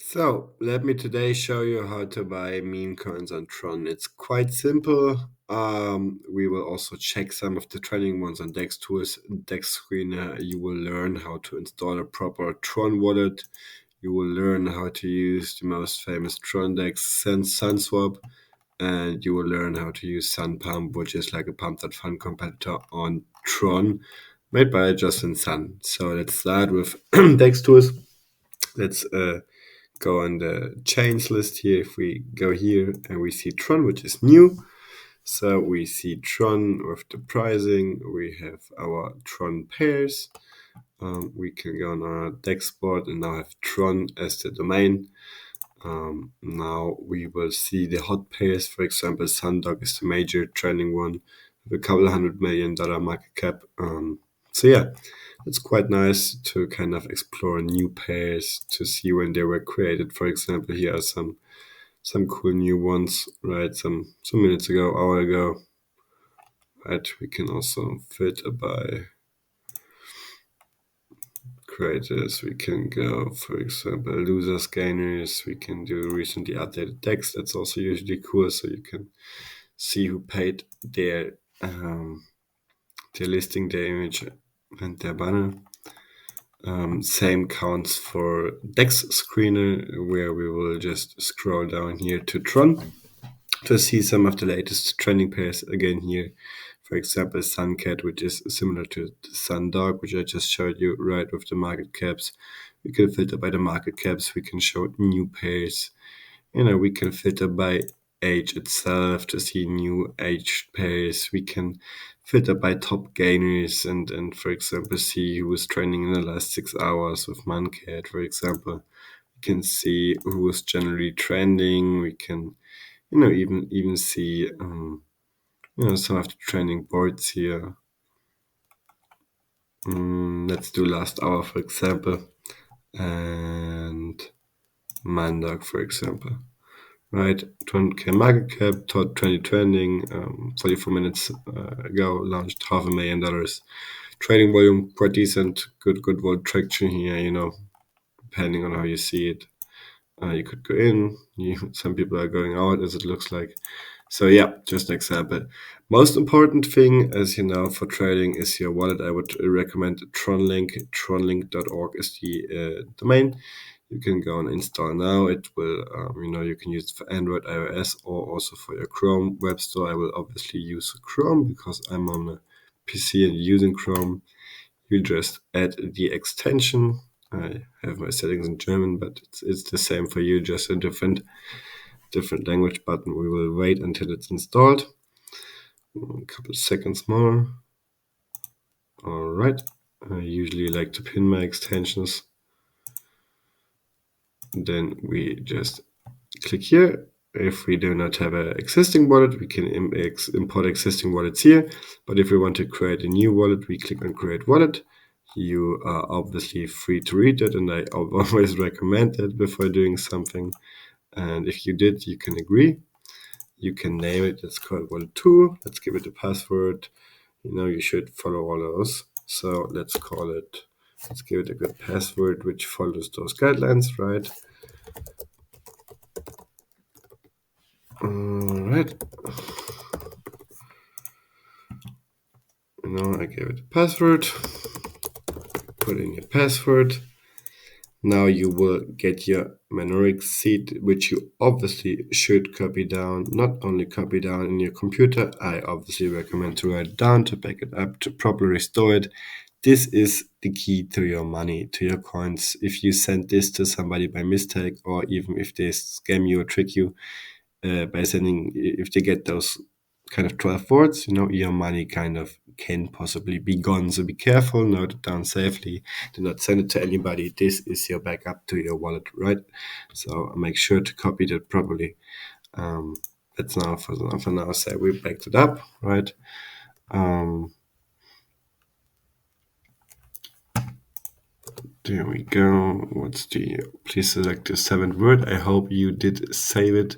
So, let me today show you how to buy meme coins on Tron. It's quite simple. We will also check some of the trending ones on DexTools, DexScreener. You will learn how to install a proper Tron wallet. You will learn how to use the most famous Tron Dex, SunSwap, and you will learn how to use SunPump, which is like a pump.fun competitor on Tron, made by Justin Sun. So let's start with DexTools. Let's go on the chains list here. If we go here and we see Tron, which is new. So we see Tron with the pricing. We have our Tron pairs. We can go on our DEX board and now have Tron as the domain. Now we will see the hot pairs. For example, Sundog is the major trending one with a couple $100 million market cap. So yeah, it's quite nice to kind of explore new pairs to see when they were created. For example, here are some cool new ones, right? Some minutes ago, hour ago. Right, we can also filter by creators. We can go, for example, losers, gainers. We can do recently updated text. That's also usually cool, so you can see who paid their listing, their image, and their banner. Same counts for DexScreener, where we will just scroll down here to Tron to see some of the latest trending pairs again here. For example, Suncat, which is similar to Sundog, which I just showed you, right, with the market caps. We can filter by the market caps. We can show new pairs. We can filter by age itself to see new aged pairs. We can filter by top gainers and for example, see who was trending in the last 6 hours with Mancat, for example. We can see who was generally trending. We can, even see, some of the trending boards here. Let's do last hour, for example, and Mandog, for example. Right, 20K market cap, top 20 trending, 44 minutes ago, launched $500,000. Trading volume quite decent, good volt traction here, depending on how you see it. You could go in, some people are going out as it looks like. So yeah, just an example. Most important thing, as you know, for trading is your wallet. I would recommend TronLink. TronLink.org is the domain. You can go and install now. It will, you can use it for Android, iOS, or also for your Chrome web store. I will obviously use Chrome because I'm on a PC and using Chrome. You just add the extension. I have my settings in German, but it's the same for you, just a different language button. We will wait until it's installed. A couple of seconds more. All right. I usually like to pin my extensions. Then we just click here. If we do not have an existing wallet, we can import existing wallets here. But if we want to create a new wallet, we click on Create Wallet. You are obviously free to read it, and I always recommend it before doing something. And if you did, you can agree. You can name it. Let's call it Wallet 2. Let's give it a password. You should follow all those. So let's give it a good password which follows those guidelines, right? All right. I gave it a password. Put in your password. Now you will get your Memecoins seed, which you obviously should copy down. Not only copy down in your computer, I obviously recommend to write it down, to back it up, to properly store it. This is the key to your money, to your coins. If you send this to somebody by mistake, or even if they scam you or trick you by sending, if they get those kind of 12 words, your money kind of can possibly be gone. So be careful, note it down safely. Do not send it to anybody. This is your backup to your wallet, right? So make sure to copy that properly. Let's now, for now, say we backed it up, right? There we go. Please select the 7th word. I hope you did save it.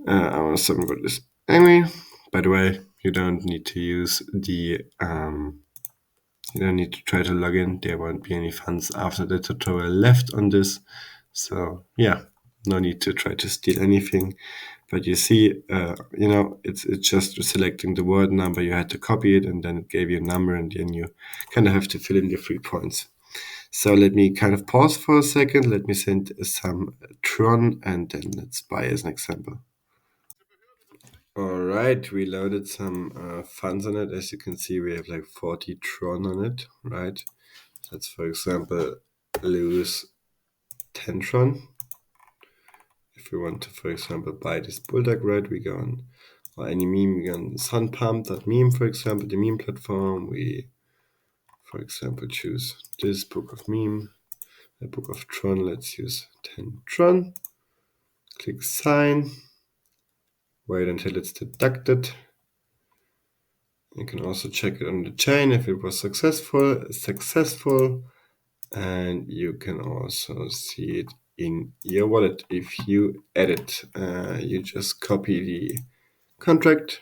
Our 7th word is Amy. By the way, you don't need to use the You don't need to try to log in. There won't be any funds after the tutorial left on this. So yeah, no need to try to steal anything. But you see, it's just selecting the word number. You had to copy it, and then it gave you a number, and then you kind of have to fill in your 3 points. So let me kind of pause for a second. Let me send some Tron, and then let's buy as an example. All right, we loaded some funds on it. As you can see, we have like 40 Tron on it, right? Let's, for example, lose 10 Tron. If we want to, for example, buy this bulldog, right, we go on, or any meme, we go on SunPump.Meme, for example, the meme platform. We, for example, choose this book of meme, the book of Tron. Let's use 10 Tron. Click sign. Wait until it's deducted. You can also check it on the chain if it was successful. And you can also see it in your wallet if you edit. You just copy the contract,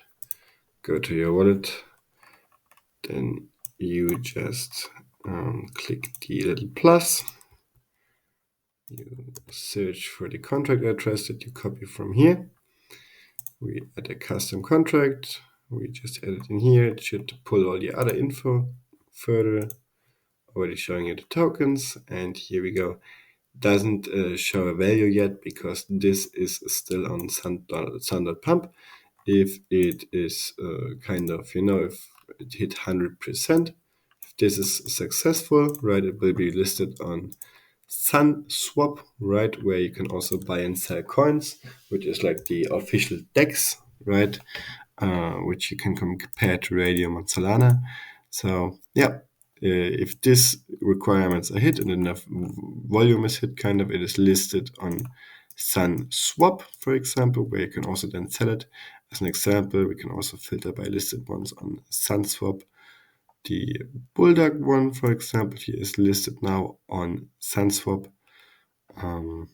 go to your wallet, then you just click the little plus. You search for the contract address that you copy from here. We add a custom contract. We just add it in here. It should pull all the other info further. Already showing you the tokens, and here we go. Doesn't show a value yet because this is still on Sun.Pump. If it is if it hit 100%, if this is successful, right, it will be listed on SunSwap, right, where you can also buy and sell coins, which is like the official DEX, right, which you can compare to Radium and Solana. So yeah, if these requirements are hit and enough volume is hit, it is listed on SunSwap, for example, where you can also then sell it. As an example, we can also filter by listed ones on SunSwap. The Bulldog one, for example, here is listed now on SunSwap. Let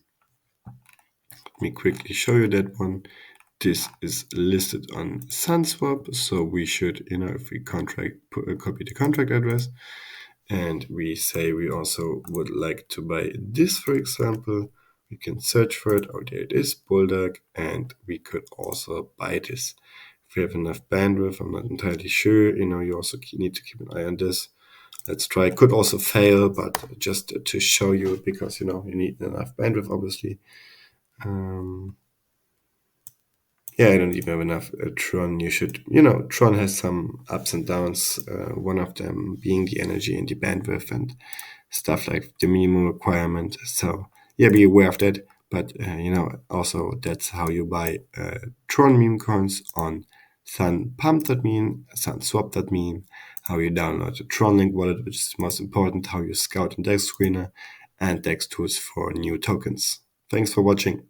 me quickly show you that one. This is listed on SunSwap, so we should, if we copy the contract address, and we say we also would like to buy this, for example, we can search for it. Oh, there it is, Bulldog, and we could also buy this. If we have enough bandwidth, I'm not entirely sure. You also need to keep an eye on this. Let's try. It could also fail, but just to show you, because you need enough bandwidth, obviously. Yeah, I don't even have enough Tron. Tron has some ups and downs. One of them being the energy and the bandwidth and stuff like the minimum requirement. So yeah, be aware of that. But also that's how you buy Tron meme coins on SunPump.Meme, SunSwap.Meme, how you download the TronLink wallet, which is the most important, how you scout in DexScreener and DexTools for new tokens. Thanks for watching.